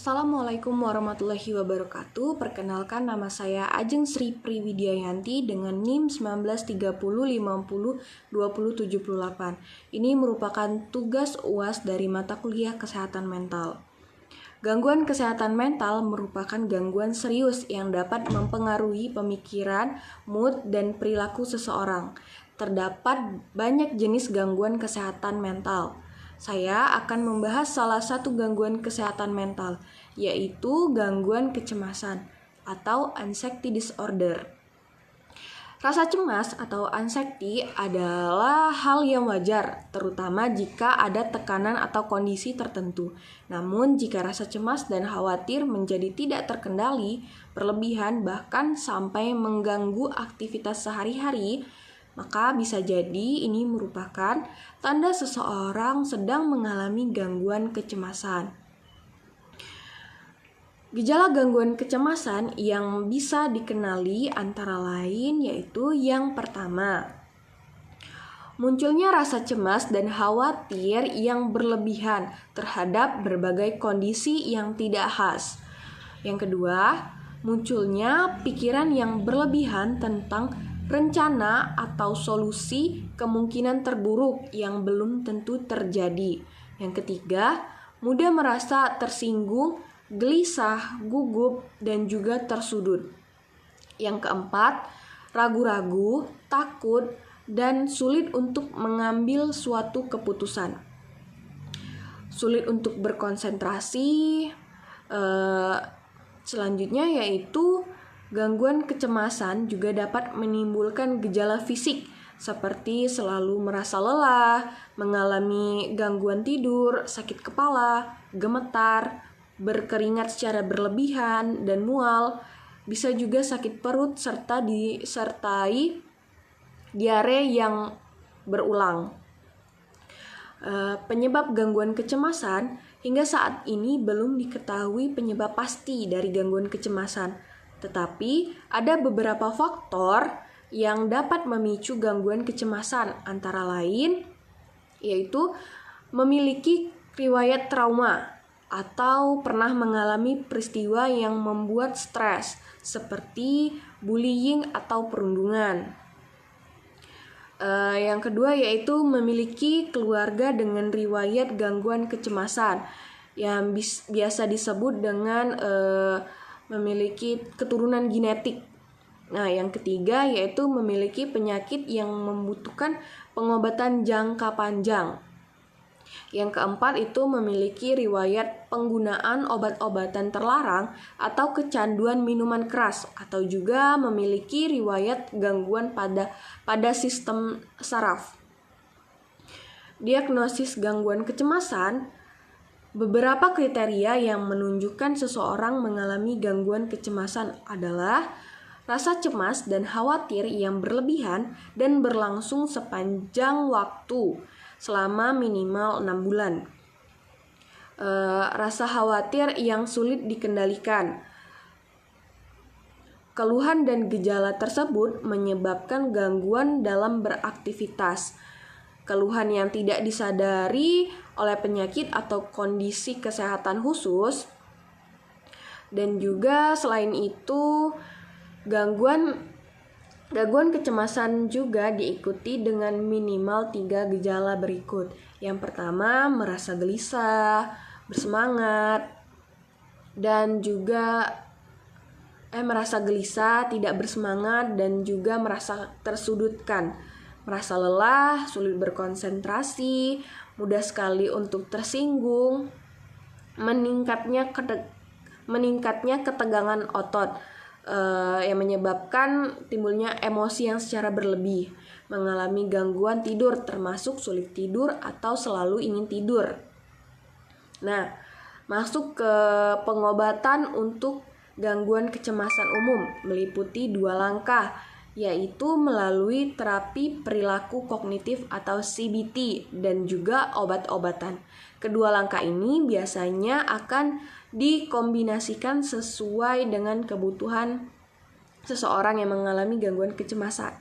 Assalamualaikum warahmatullahi wabarakatuh. Perkenalkan, nama saya Ajeng Sri Priwidyayanti dengan NIM 1930502078. Ini merupakan tugas UAS dari mata kuliah Kesehatan Mental. Gangguan kesehatan mental merupakan gangguan serius yang dapat mempengaruhi pemikiran, mood, dan perilaku seseorang. Terdapat banyak jenis gangguan kesehatan mental. Saya akan membahas salah satu gangguan kesehatan mental, yaitu gangguan kecemasan atau anxiety disorder. Rasa cemas atau anxiety adalah hal yang wajar, terutama jika ada tekanan atau kondisi tertentu. Namun, jika rasa cemas dan khawatir menjadi tidak terkendali, berlebihan, bahkan sampai mengganggu aktivitas sehari-hari, maka bisa jadi ini merupakan tanda seseorang sedang mengalami gangguan kecemasan. Gejala gangguan kecemasan yang bisa dikenali antara lain yaitu yang pertama, munculnya rasa cemas dan khawatir yang berlebihan terhadap berbagai kondisi yang tidak khas. Yang kedua, munculnya pikiran yang berlebihan tentang rencana atau solusi kemungkinan terburuk yang belum tentu terjadi. Yang ketiga, mudah merasa tersinggung, gelisah, gugup, dan juga tersudut. Yang keempat, ragu-ragu, takut, dan sulit untuk mengambil suatu keputusan. Sulit untuk berkonsentrasi. Selanjutnya yaitu gangguan kecemasan juga dapat menimbulkan gejala fisik seperti selalu merasa lelah, mengalami gangguan tidur, sakit kepala, gemetar, berkeringat secara berlebihan dan mual, bisa juga sakit perut serta disertai diare yang berulang. Penyebab gangguan kecemasan hingga saat ini belum diketahui penyebab pasti dari gangguan kecemasan. Tetapi ada beberapa faktor yang dapat memicu gangguan kecemasan, antara lain yaitu memiliki riwayat trauma atau pernah mengalami peristiwa yang membuat stres seperti bullying atau perundungan. Yang kedua yaitu memiliki keluarga dengan riwayat gangguan kecemasan yang biasa disebut dengan memiliki keturunan genetik. Nah, yang ketiga yaitu memiliki penyakit yang membutuhkan pengobatan jangka panjang. Yang keempat itu memiliki riwayat penggunaan obat-obatan terlarang atau kecanduan minuman keras, atau juga memiliki riwayat gangguan pada sistem saraf. Diagnosis gangguan kecemasan. Beberapa kriteria yang menunjukkan seseorang mengalami gangguan kecemasan adalah rasa cemas dan khawatir yang berlebihan dan berlangsung sepanjang waktu selama minimal 6 bulan. Rasa khawatir yang sulit dikendalikan. Keluhan dan gejala tersebut menyebabkan gangguan dalam beraktivitas. Keluhan yang tidak disadari oleh penyakit atau kondisi kesehatan khusus. Dan juga selain itu gangguan kecemasan juga diikuti dengan minimal 3 gejala berikut. Yang pertama, merasa gelisah, bersemangat, dan juga merasa gelisah, tidak bersemangat, dan juga merasa tersudutkan. Merasa lelah, sulit berkonsentrasi, mudah sekali untuk tersinggung, meningkatnya ketegangan otot yang menyebabkan timbulnya emosi yang secara berlebih, mengalami gangguan tidur termasuk sulit tidur atau selalu ingin tidur. Nah, masuk ke pengobatan untuk gangguan kecemasan umum meliputi 2 langkah, yaitu melalui terapi perilaku kognitif atau CBT dan juga obat-obatan. Kedua langkah ini biasanya akan dikombinasikan sesuai dengan kebutuhan seseorang yang mengalami gangguan kecemasan.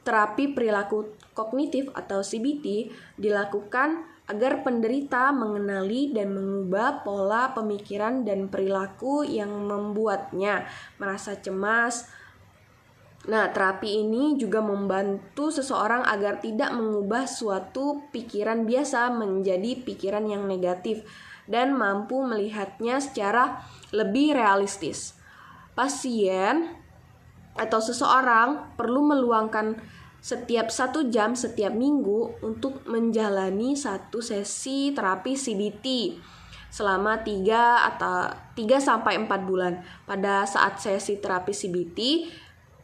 Terapi perilaku kognitif atau CBT dilakukan agar penderita mengenali dan mengubah pola pemikiran dan perilaku yang membuatnya merasa cemas. Nah, terapi ini juga membantu seseorang agar tidak mengubah suatu pikiran biasa menjadi pikiran yang negatif dan mampu melihatnya secara lebih realistis. Pasien atau seseorang perlu meluangkan setiap 1 jam setiap minggu untuk menjalani satu sesi terapi CBT selama 3-4 bulan. Pada saat sesi terapi CBT,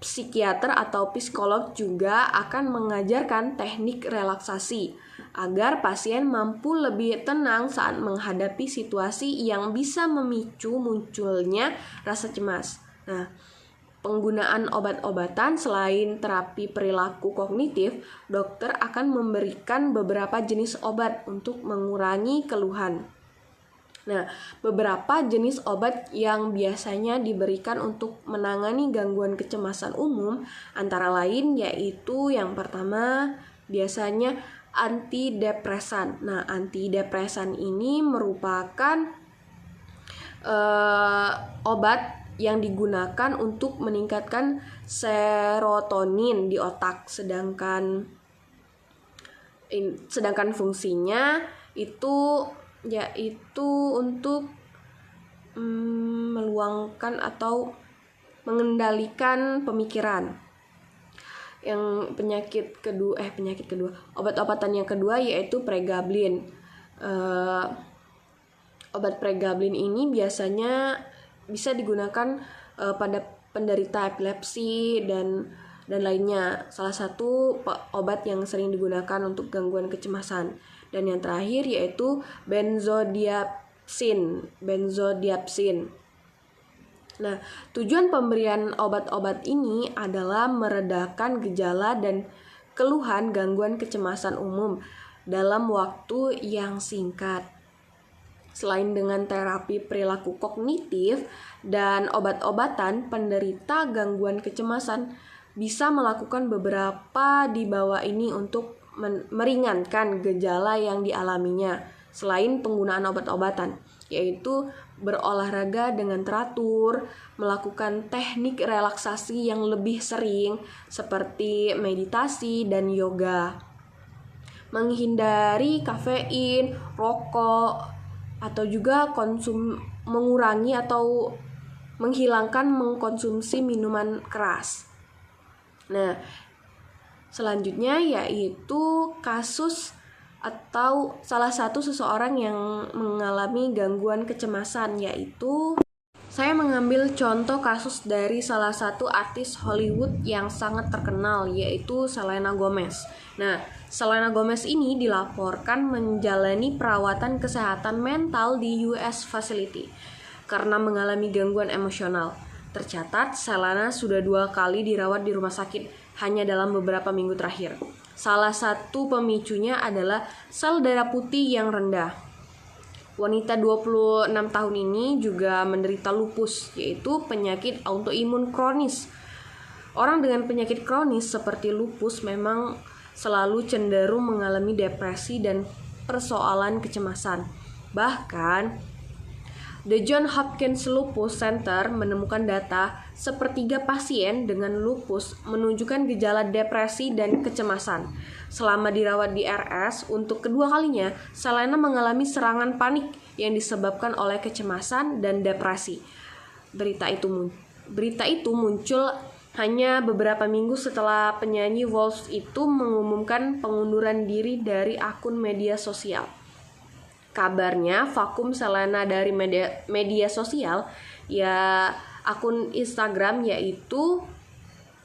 psikiater atau psikolog juga akan mengajarkan teknik relaksasi agar pasien mampu lebih tenang saat menghadapi situasi yang bisa memicu munculnya rasa cemas. Nah, penggunaan obat-obatan selain terapi perilaku kognitif, dokter akan memberikan beberapa jenis obat untuk mengurangi keluhan. Nah, beberapa jenis obat yang biasanya diberikan untuk menangani gangguan kecemasan umum antara lain yaitu yang pertama biasanya antidepresan. Nah, antidepresan ini merupakan obat yang digunakan untuk meningkatkan serotonin di otak, sedangkan fungsinya itu yaitu untuk meluangkan atau mengendalikan pemikiran. Yang penyakit kedua, obat-obatan yang kedua yaitu pregabalin. Obat pregabalin ini biasanya bisa digunakan pada penderita epilepsi dan lainnya. Salah satu obat yang sering digunakan untuk gangguan kecemasan. Dan yang terakhir yaitu benzodiazepin. Nah, tujuan pemberian obat-obat ini adalah meredakan gejala dan keluhan gangguan kecemasan umum dalam waktu yang singkat. Selain dengan terapi perilaku kognitif dan obat-obatan, penderita gangguan kecemasan bisa melakukan beberapa di bawah ini untuk meringankan gejala yang dialaminya. Selain penggunaan obat-obatan, yaitu berolahraga dengan teratur, melakukan teknik relaksasi yang lebih sering seperti meditasi dan yoga, menghindari kafein, rokok, atau juga mengurangi atau menghilangkan mengkonsumsi minuman keras. Nah, selanjutnya yaitu kasus atau salah satu seseorang yang mengalami gangguan kecemasan, yaitu saya mengambil contoh kasus dari salah satu artis Hollywood yang sangat terkenal, yaitu Selena Gomez. Nah, Selena Gomez ini dilaporkan menjalani perawatan kesehatan mental di US facility karena mengalami gangguan emosional. Tercatat, Selena sudah 2 kali dirawat di rumah sakit hanya dalam beberapa minggu terakhir. Salah satu pemicunya adalah sel darah putih yang rendah. Wanita 26 tahun ini juga menderita lupus, yaitu penyakit autoimun kronis. Orang dengan penyakit kronis seperti lupus memang selalu cenderung mengalami depresi dan persoalan kecemasan. Bahkan, The Johns Hopkins Lupus Center menemukan data sepertiga pasien dengan lupus menunjukkan gejala depresi dan kecemasan. Selama dirawat di RS untuk kedua kalinya, Selena mengalami serangan panik yang disebabkan oleh kecemasan dan depresi. Berita itu muncul hanya beberapa minggu setelah penyanyi Wolf itu mengumumkan pengunduran diri dari akun media sosial. Kabarnya vakum Selena dari media sosial, ya akun Instagram, yaitu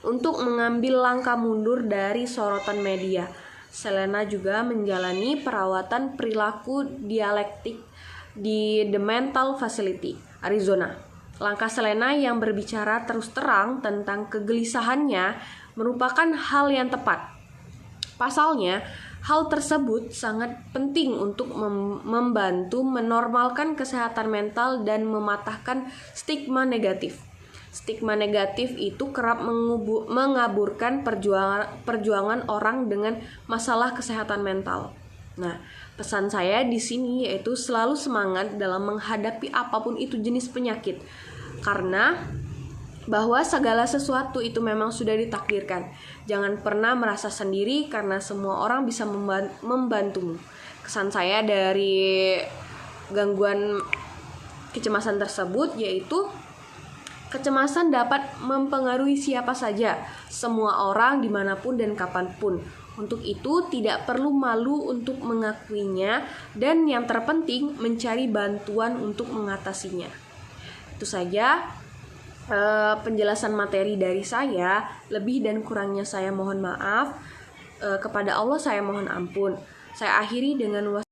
untuk mengambil langkah mundur dari sorotan media. Selena juga menjalani perawatan perilaku dialektik di The Mental Facility, Arizona. Langkah Selena yang berbicara terus terang tentang kegelisahannya merupakan hal yang tepat. Pasalnya, hal tersebut sangat penting untuk membantu menormalkan kesehatan mental dan mematahkan stigma negatif. Stigma negatif itu kerap mengaburkan perjuangan orang dengan masalah kesehatan mental. Nah, pesan saya di sini yaitu selalu semangat dalam menghadapi apapun itu jenis penyakit. Karena bahwa segala sesuatu itu memang sudah ditakdirkan. Jangan pernah merasa sendiri karena semua orang bisa membantumu. Kesan saya dari gangguan kecemasan tersebut yaitu kecemasan dapat mempengaruhi siapa saja, semua orang dimanapun dan kapanpun. Untuk itu tidak perlu malu untuk mengakuinya dan yang terpenting mencari bantuan untuk mengatasinya. Itu saja penjelasan materi dari saya. Lebih dan kurangnya saya mohon maaf. Kepada Allah saya mohon ampun. Saya akhiri dengan